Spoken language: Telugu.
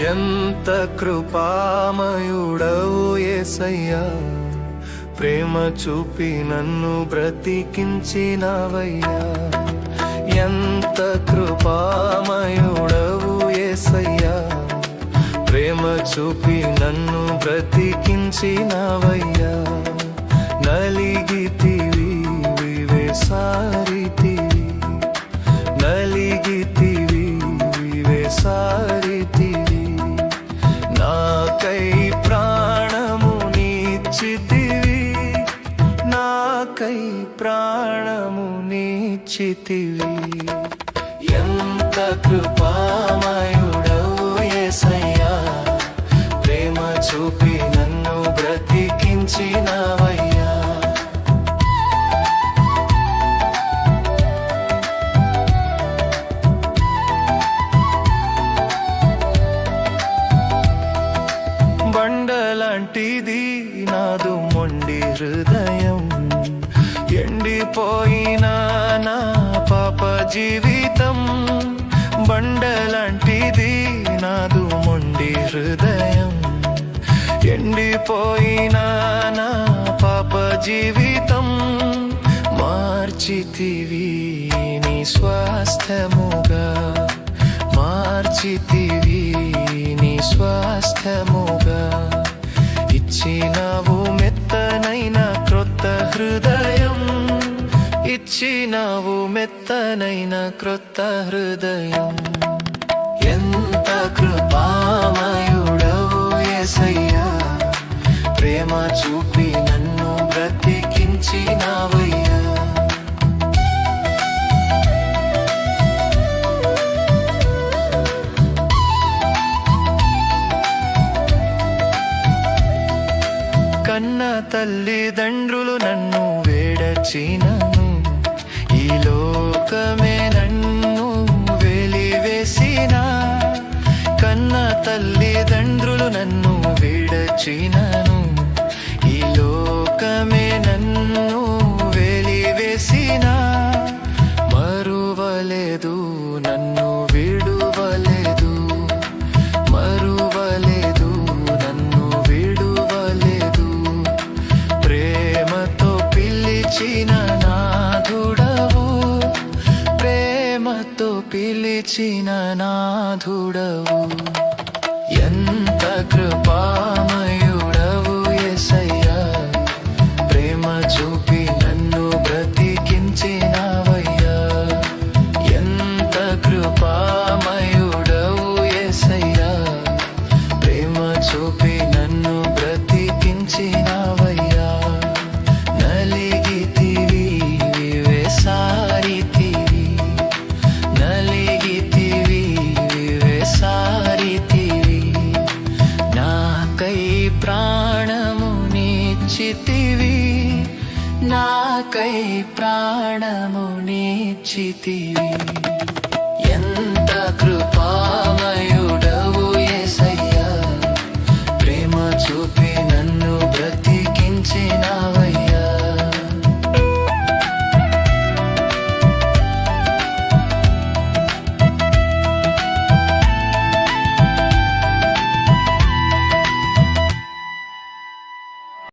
ఎంత కృపామయుడవు యేసయ్యా, ప్రేమ చూపి నన్ను బ్రతికించినవయ్యా. ఎంత కృపామయుడవు యేసయ్యా, ప్రేమ చూపి నన్ను బ్రతికించినవయ్యా. నలిగితివి వివేసారితివి, నలిగితివి వివేసారితివి, నాకై ప్రాణము నీచితివి, నాకై ప్రాణము నీచితివి. ఎంత కృపామయుడవు యేసయ్యా, ప్రేమ చూపి నన్ను బ్రతికించినవయ్యా. బండలాంటిది నాదు మొండి హృదయం, ఎండిపోయిన నా పాప జీవితం. బండలాంటిది నాదు మొండి హృదయం, ఎండిపోయిన నా పాప జీవితం. మార్చితివి నీ స్వాస్థ్యముగా, మార్చితివి నీ స్వాస్థ్యముగా. ఇచ్చినావు మెత్తనైన క్రొత్త హృదయం, ఇచ్చినావు మెత్తనైన క్రొత్త హృదయం. ఎంత కృపామయుడవు యేసయ్యా, ప్రేమ చూపి నన్ను బ్రతికించినవయ్యా. కన్న తల్లిదండ్రులు నన్ను వేడచినను, ఈ లోకమే నన్ను వెలివేసిన. కన్న తల్లిదండ్రులు నన్ను వేడచినను, ఈ లోకమే నన్ను వెలివేసిన. మరువలేదు నన్ను విడువలేదు, మరువలేదు నన్ను విడువలేదు. ప్రేమతో పిలిచిన నాథుడవు, ప్రేమతో పిలిచిన నాథుడవు. ఎంత కృపామయుడవు యేసయ్యా, ప్రేమ చూపి నన్ను బ్రతికించినవయ్యా. ఎంత కృపామయుడవు యేసయ్యా, ప్రేమ చూపి నన్ను బ్రతికించినవయ్యా. నలిగితివి వివేసారితివి, నలిగితివి వివేసారితివి, నాకై ప్రాణము నీచితివి, నాకై ప్రాణము నీచితివి.